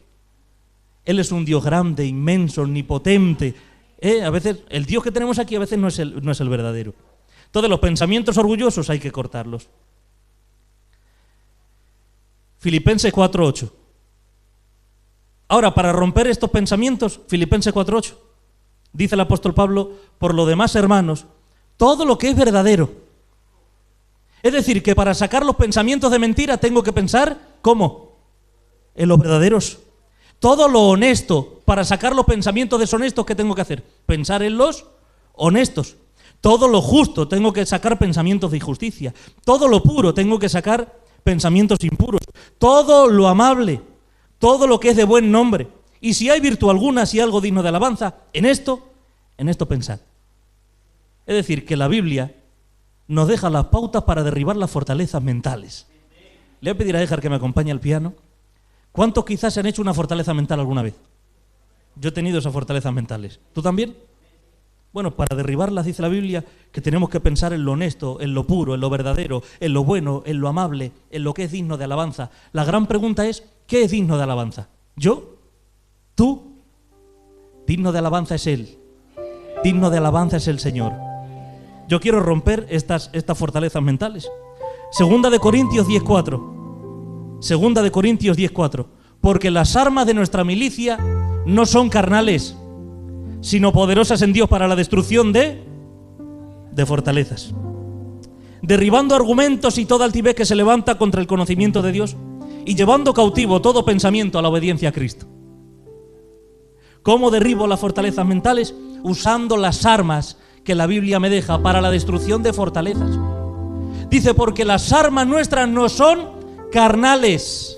Él es un Dios grande, inmenso, omnipotente. A veces el Dios que tenemos aquí a veces no es el verdadero. Entonces los pensamientos orgullosos hay que cortarlos. Filipenses 4:8. Ahora, para romper estos pensamientos, Filipenses 4:8, dice el apóstol Pablo, por lo demás, hermanos, todo lo que es verdadero. Es decir, que para sacar los pensamientos de mentira tengo que pensar, ¿cómo? En los verdaderos. Todo lo honesto, para sacar los pensamientos deshonestos, ¿qué tengo que hacer? Pensar en los honestos. Todo lo justo, tengo que sacar pensamientos de injusticia. Todo lo puro, tengo que sacar pensamientos impuros. Todo lo amable, todo lo que es de buen nombre. Y si hay virtud alguna, si hay algo digno de alabanza, en esto pensad. Es decir, que la Biblia nos deja las pautas para derribar las fortalezas mentales. Le voy a pedir a Éjar que me acompañe al piano. ¿Cuántos quizás se han hecho una fortaleza mental alguna vez? Yo he tenido esas fortalezas mentales. ¿Tú también? Bueno, para derribarlas dice la Biblia que tenemos que pensar en lo honesto, en lo puro, en lo verdadero, en lo bueno, en lo amable, en lo que es digno de alabanza. La gran pregunta es, ¿qué es digno de alabanza? ¿Yo? ¿Tú? Digno de alabanza es Él. Digno de alabanza es el Señor. Yo quiero romper estas fortalezas mentales. Segunda de Corintios 10:4. Segunda de Corintios 10:4. Porque las armas de nuestra milicia no son carnales, sino poderosas en Dios para la destrucción de fortalezas, derribando argumentos y toda altivez que se levanta contra el conocimiento de Dios y llevando cautivo todo pensamiento a la obediencia a Cristo. ¿Cómo derribo las fortalezas mentales? Usando las armas que la Biblia me deja para la destrucción de fortalezas. Dice, porque las armas nuestras no son carnales.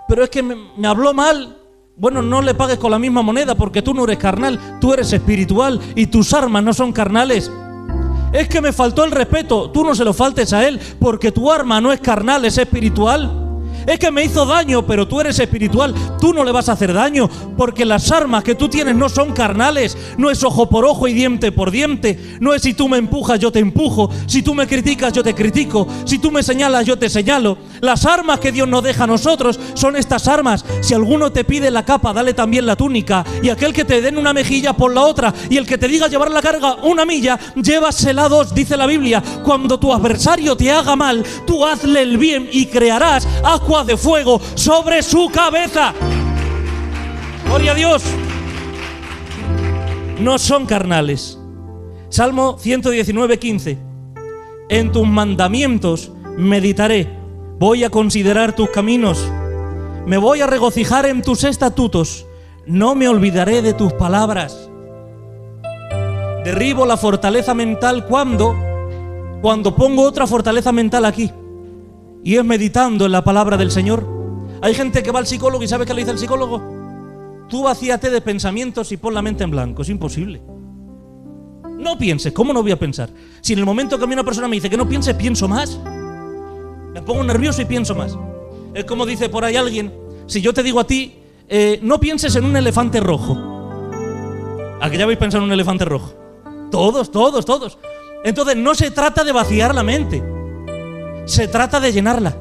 Pero es que me habló mal. Bueno, no le pagues con la misma moneda porque tú no eres carnal, tú eres espiritual y tus armas no son carnales. Es que me faltó el respeto, tú no se lo faltes a él porque tu arma no es carnal, es espiritual. Es que me hizo daño, pero tú eres espiritual, tú no le vas a hacer daño, porque las armas que tú tienes no son carnales, no es ojo por ojo y diente por diente, no es si tú me empujas yo te empujo, si tú me criticas yo te critico, si tú me señalas yo te señalo. Las armas que Dios nos deja a nosotros son estas armas. Si alguno te pide la capa, dale también la túnica, y aquel que te den una mejilla por la otra, y el que te diga llevar la carga una milla, llévasela dos, dice la Biblia. Cuando tu adversario te haga mal, tú hazle el bien y crearás ascuas de fuego sobre su cabeza. Gloria a Dios. No son carnales. Salmo 119:15. En tus mandamientos meditaré, voy a considerar tus caminos, me voy a regocijar en tus estatutos, no me olvidaré de tus palabras. Derribo la fortaleza mental cuando pongo otra fortaleza mental aquí. y es meditando en la palabra del Señor. Hay gente que va al psicólogo y ¿sabe qué le dice el psicólogo? Tú vacíate de pensamientos y pon la mente en blanco. Es imposible. No pienses. ¿Cómo no voy a pensar? Si en el momento que a mí una persona me dice que no piense, pienso más. Me pongo nervioso y pienso más. Es como dice por ahí alguien, si yo te digo a ti, no pienses en un elefante rojo. ¿A que ya habéis pensado en un elefante rojo? Todos. Entonces no se trata de vaciar la mente, se trata de llenarla.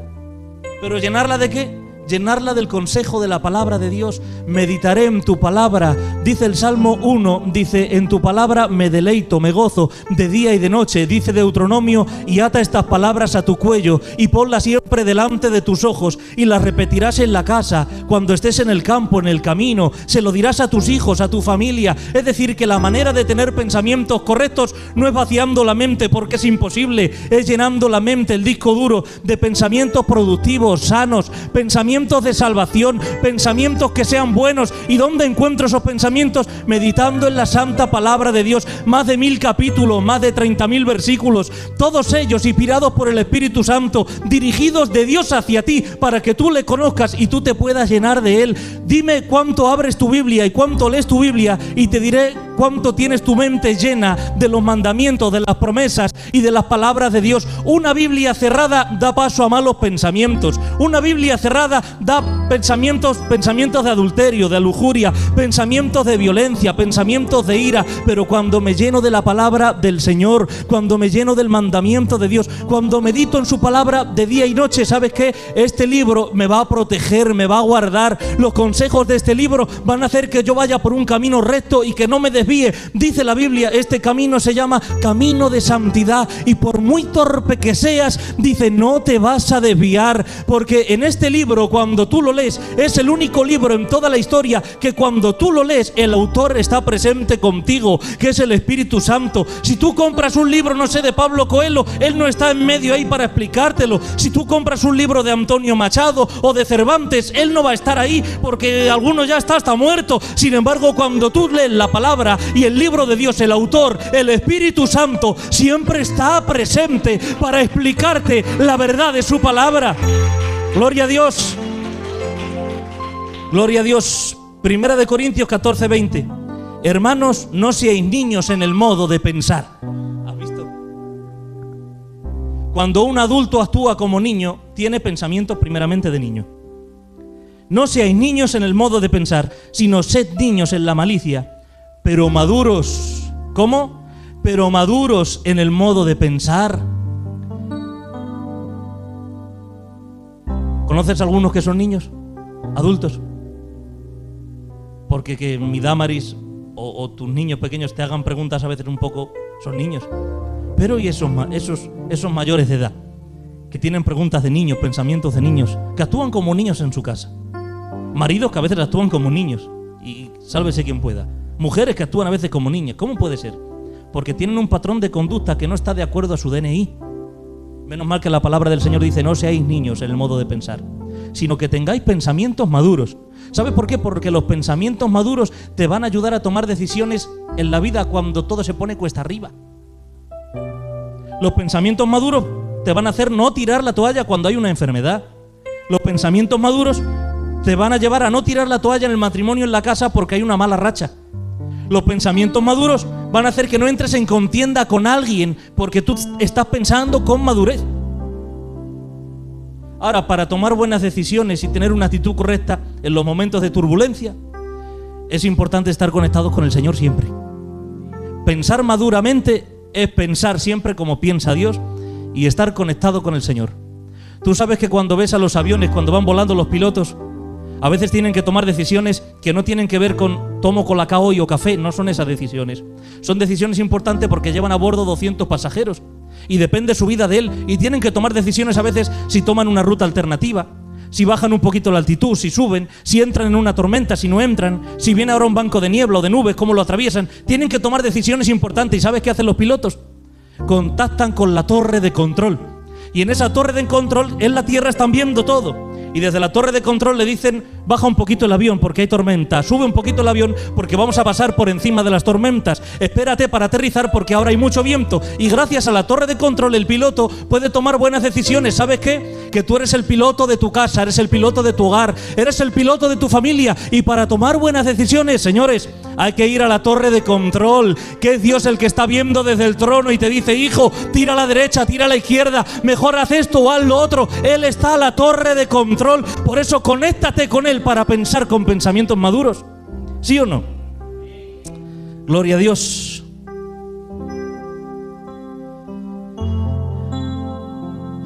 ¿Pero llenarla de qué? Llenarla del consejo de la palabra de Dios. Meditaré en tu palabra. Dice el Salmo 1, dice, en tu palabra me deleito, me gozo de día y de noche. Dice Deuteronomio, y ata estas palabras a tu cuello y ponlas siempre delante de tus ojos y las repetirás en la casa, cuando estés en el campo, en el camino. Se lo dirás a tus hijos, a tu familia. Es decir, que la manera de tener pensamientos correctos no es vaciando la mente, porque es imposible. Es llenando la mente, el disco duro, de pensamientos productivos, sanos, pensamientos de salvación, pensamientos que sean buenos. ¿Y dónde encuentro esos pensamientos? Meditando en la santa palabra de Dios. Más de 1000 capítulos, más de 30.000 versículos, todos ellos inspirados por el Espíritu Santo, dirigidos de Dios hacia ti, para que tú le conozcas y tú te puedas llenar de Él. Dime cuánto abres tu Biblia y cuánto lees tu Biblia, y te diré cuánto tienes tu mente llena de los mandamientos, de las promesas y de las palabras de Dios. Una Biblia cerrada da paso a malos pensamientos. Una Biblia cerrada da pensamientos de adulterio, de lujuria, pensamientos de violencia, pensamientos de ira. Pero cuando me lleno de la palabra del Señor, cuando me lleno del mandamiento de Dios, cuando medito en su palabra de día y noche, ¿sabes qué? Este libro me va a proteger, me va a guardar. Los consejos de este libro van a hacer que yo vaya por un camino recto y que no me desvíe. Dice la Biblia, este camino se llama camino de santidad, y por muy torpe que seas, dice, no te vas a desviar, porque en este libro, cuando tú lo lees, es el único libro en toda la historia que cuando tú lo lees, el autor está presente contigo, que es el Espíritu Santo. Si tú compras un libro, no sé, de Pablo Coelho, él no está en medio ahí para explicártelo. Si tú compras un libro de Antonio Machado o de Cervantes, él no va a estar ahí, porque alguno ya está hasta muerto. Sin embargo, cuando tú lees la palabra y el libro de Dios, el autor, el Espíritu Santo, siempre está presente para explicarte la verdad de su palabra. Gloria a Dios. Gloria a Dios. Primera de Corintios 14:20. Hermanos, no seáis niños en el modo de pensar. ¿Has visto? Cuando un adulto actúa como niño, tiene pensamientos primeramente de niño. No seáis niños en el modo de pensar, sino sed niños en la malicia, pero maduros. ¿Cómo? Pero maduros en el modo de pensar. ¿Conoces algunos que son niños? Adultos. Porque que mi Damaris o tus niños pequeños te hagan preguntas a veces un poco, son niños. Pero y esos mayores de edad, que tienen preguntas de niños, pensamientos de niños, que actúan como niños en su casa. Maridos que a veces actúan como niños, y sálvese quien pueda. Mujeres que actúan a veces como niñas. ¿Cómo puede ser? Porque tienen un patrón de conducta que no está de acuerdo a su DNI. Menos mal que la palabra del Señor dice, no seáis niños en el modo de pensar, sino que tengáis pensamientos maduros. ¿Sabes por qué? Porque los pensamientos maduros te van a ayudar a tomar decisiones en la vida cuando todo se pone cuesta arriba. Los pensamientos maduros te van a hacer no tirar la toalla cuando hay una enfermedad. Los pensamientos maduros te van a llevar a no tirar la toalla en el matrimonio, en la casa, porque hay una mala racha. Los pensamientos maduros van a hacer que no entres en contienda con alguien porque tú estás pensando con madurez. Ahora, para tomar buenas decisiones y tener una actitud correcta en los momentos de turbulencia, es importante estar conectados con el Señor siempre. Pensar maduramente es pensar siempre como piensa Dios y estar conectado con el Señor. Tú sabes que cuando ves a los aviones, cuando van volando los pilotos, a veces tienen que tomar decisiones que no tienen que ver con tomo colacao hoy o café. No son esas decisiones. Son decisiones importantes porque llevan a bordo 200 pasajeros y depende su vida de él, y tienen que tomar decisiones a veces si toman una ruta alternativa, si bajan un poquito la altitud, si suben, si entran en una tormenta, si no entran, si viene ahora un banco de niebla o de nubes, cómo lo atraviesan. Tienen que tomar decisiones importantes. ¿Y sabes qué hacen los pilotos? Contactan con la torre de control, y en esa torre de control en la tierra están viendo todo. Y desde la torre de control le dicen, baja un poquito el avión porque hay tormenta, sube un poquito el avión porque vamos a pasar por encima de las tormentas, espérate para aterrizar porque ahora hay mucho viento, y gracias a la torre de control el piloto puede tomar buenas decisiones. ¿Sabes qué? Que tú eres el piloto de tu casa, eres el piloto de tu hogar, eres el piloto de tu familia, y para tomar buenas decisiones, señores, hay que ir a la torre de control, que es Dios el que está viendo desde el trono y te dice: hijo, tira a la derecha, tira a la izquierda, mejor haz esto o haz lo otro. Él está a la torre de control. Por eso conéctate con Él para pensar con pensamientos maduros. ¿Sí o no? Gloria a Dios.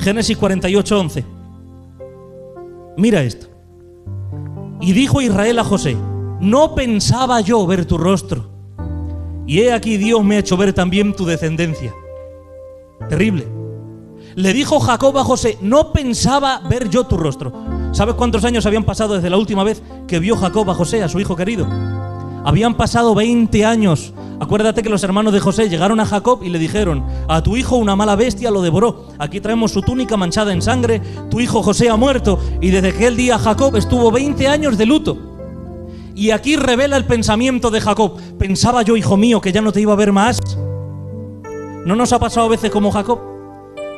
Génesis 48:11. Mira esto. Y dijo Israel a José: no pensaba yo ver tu rostro, y he aquí Dios me ha hecho ver también tu descendencia. Terrible. Le dijo Jacob a José: no pensaba ver yo tu rostro. ¿Sabes cuántos años habían pasado desde la última vez que vio Jacob a José, a su hijo querido? Habían pasado 20 años. Acuérdate que los hermanos de José llegaron a Jacob y le dijeron: a tu hijo una mala bestia lo devoró. Aquí traemos su túnica manchada en sangre. Tu hijo José ha muerto. Y desde aquel día Jacob estuvo 20 años de luto. Y aquí revela el pensamiento de Jacob: pensaba yo, hijo mío, que ya no te iba a ver más. ¿No nos ha pasado a veces como Jacob?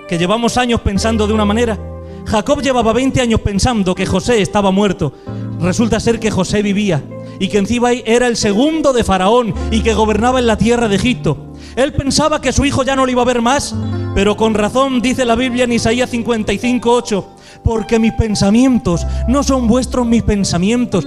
Que llevamos años pensando de una manera. Jacob llevaba 20 años pensando que José estaba muerto. Resulta ser que José vivía, y que encima era el segundo de Faraón y que gobernaba en la tierra de Egipto. Él pensaba que su hijo ya no le iba a ver más, pero con razón dice la Biblia en Isaías 55:8: porque mis pensamientos no son vuestros mis pensamientos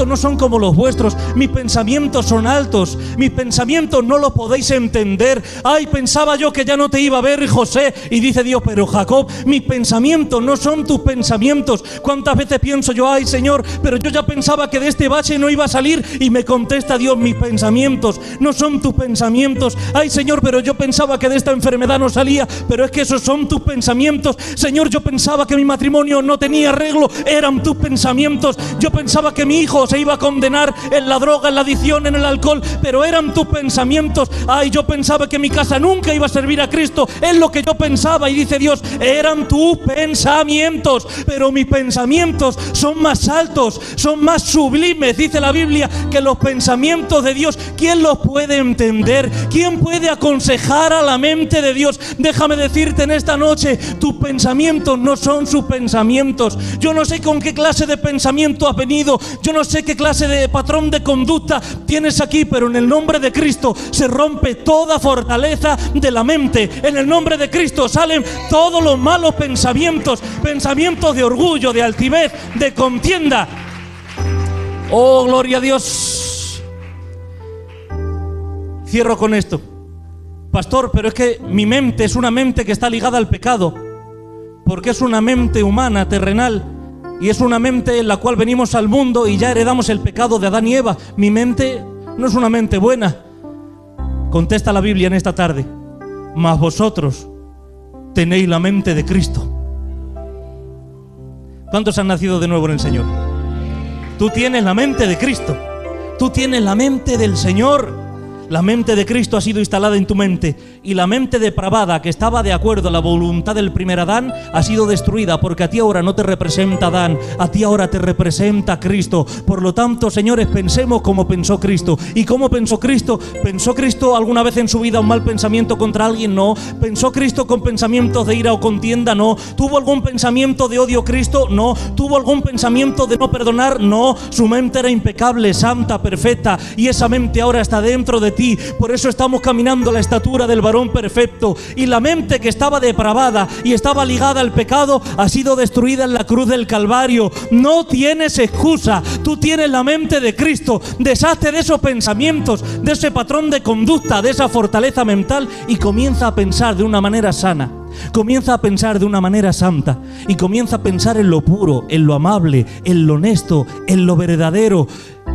no son como los vuestros, mis pensamientos son altos, mis pensamientos no los podéis entender. Ay, pensaba yo que ya no te iba a ver, José. Y dice Dios: pero Jacob, mis pensamientos no son tus pensamientos. ¿Cuántas veces pienso yo: ay, Señor, pero yo ya pensaba que de este bache no iba a salir? Y me contesta Dios: mis pensamientos no son tus pensamientos. Ay, Señor, pero yo pensaba que de esta enfermedad no salía, pero es que esos son tus pensamientos. Señor, yo pensaba que mi matrimonio no tenía arreglo, eran tus pensamientos. Yo pensaba que mi hijo se iba a condenar en la droga, en la adicción, en el alcohol, pero eran tus pensamientos. Ay, yo pensaba que mi casa nunca iba a servir a Cristo, es lo que yo pensaba. Y dice Dios: eran tus pensamientos, pero mis pensamientos son más altos, son más sublimes, dice la Biblia, que los pensamientos de Dios. ¿Quién los puede entender? ¿Quién puede aconsejar a la mente de Dios? Déjame decirte en esta noche: tus pensamientos no son sus pensamientos. Yo no sé con qué clase de pensamiento has venido, yo no sé qué clase de patrón de conducta tienes aquí, pero en el nombre de Cristo se rompe toda fortaleza de la mente. En el nombre de Cristo salen todos los malos pensamientos, pensamientos de orgullo, de altivez, de contienda. Oh, gloria a Dios. Cierro con esto. Pastor, pero es que mi mente es una mente que está ligada al pecado, porque es una mente humana, terrenal, y es una mente en la cual venimos al mundo y ya heredamos el pecado de Adán y Eva. Mi mente no es una mente buena. Contesta la Biblia en esta tarde: mas vosotros tenéis la mente de Cristo. ¿Cuántos han nacido de nuevo en el Señor? Tú tienes la mente de Cristo, tú tienes la mente del Señor. La mente de Cristo ha sido instalada en tu mente, y la mente depravada que estaba de acuerdo a la voluntad del primer Adán ha sido destruida, porque a ti ahora no te representa Adán, a ti ahora te representa Cristo. Por lo tanto, señores, pensemos como pensó Cristo. ¿Y cómo pensó Cristo? ¿Pensó Cristo alguna vez en su vida un mal pensamiento contra alguien? No. ¿Pensó Cristo con pensamientos de ira o contienda? No. ¿Tuvo algún pensamiento de odio Cristo? No. ¿Tuvo algún pensamiento de no perdonar? No. Su mente era impecable, santa, perfecta, y esa mente ahora está dentro de ti. Por eso estamos caminando a la estatura del varón perfecto. Y la mente que estaba depravada y estaba ligada al pecado ha sido destruida en la cruz del Calvario. No tienes excusa. Tú tienes la mente de Cristo. Deshazte de esos pensamientos, de ese patrón de conducta, de esa fortaleza mental, y comienza a pensar de una manera sana. Comienza a pensar de una manera santa, y comienza a pensar en lo puro, en lo amable, en lo honesto, en lo verdadero.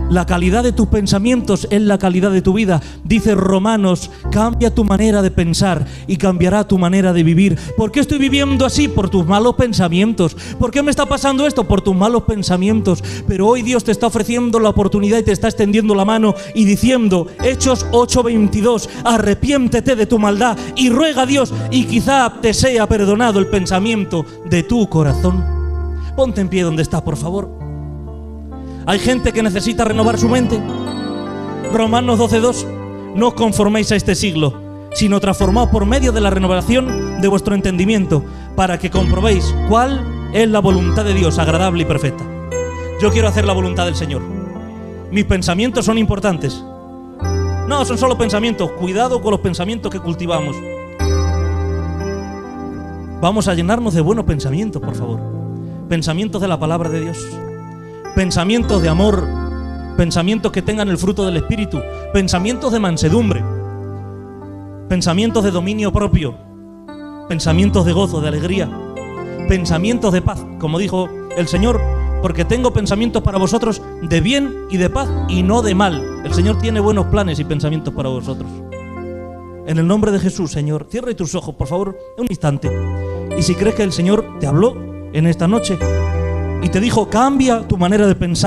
La calidad de tus pensamientos es la calidad de tu vida. Dice Romanos: cambia tu manera de pensar y cambiará tu manera de vivir. ¿Por qué estoy viviendo así? Por tus malos pensamientos. ¿Por qué me está pasando esto? Por tus malos pensamientos. Pero hoy Dios te está ofreciendo la oportunidad y te está extendiendo la mano y diciendo, Hechos 8:22, arrepiéntete de tu maldad y ruega a Dios, y quizá te sea perdonado el pensamiento de tu corazón. Ponte en pie donde estás, por favor. Hay gente que necesita renovar su mente. Romanos 12:2. No os conforméis a este siglo, sino transformaos por medio de la renovación de vuestro entendimiento, para que comprobéis cuál es la voluntad de Dios, agradable y perfecta. Yo quiero hacer la voluntad del Señor. Mis pensamientos son importantes. No, son solo pensamientos. Cuidado con los pensamientos que cultivamos. Vamos a llenarnos de buenos pensamientos, por favor. Pensamientos de la palabra de Dios. Pensamientos de amor. Pensamientos que tengan el fruto del Espíritu. Pensamientos de mansedumbre. Pensamientos de dominio propio. Pensamientos de gozo, de alegría. Pensamientos de paz, como dijo el Señor, porque tengo pensamientos para vosotros de bien y de paz y no de mal. El Señor tiene buenos planes y pensamientos para vosotros. En el nombre de Jesús, Señor, cierra tus ojos, por favor, un instante. Y si crees que el Señor te habló en esta noche y te dijo, cambia tu manera de pensar.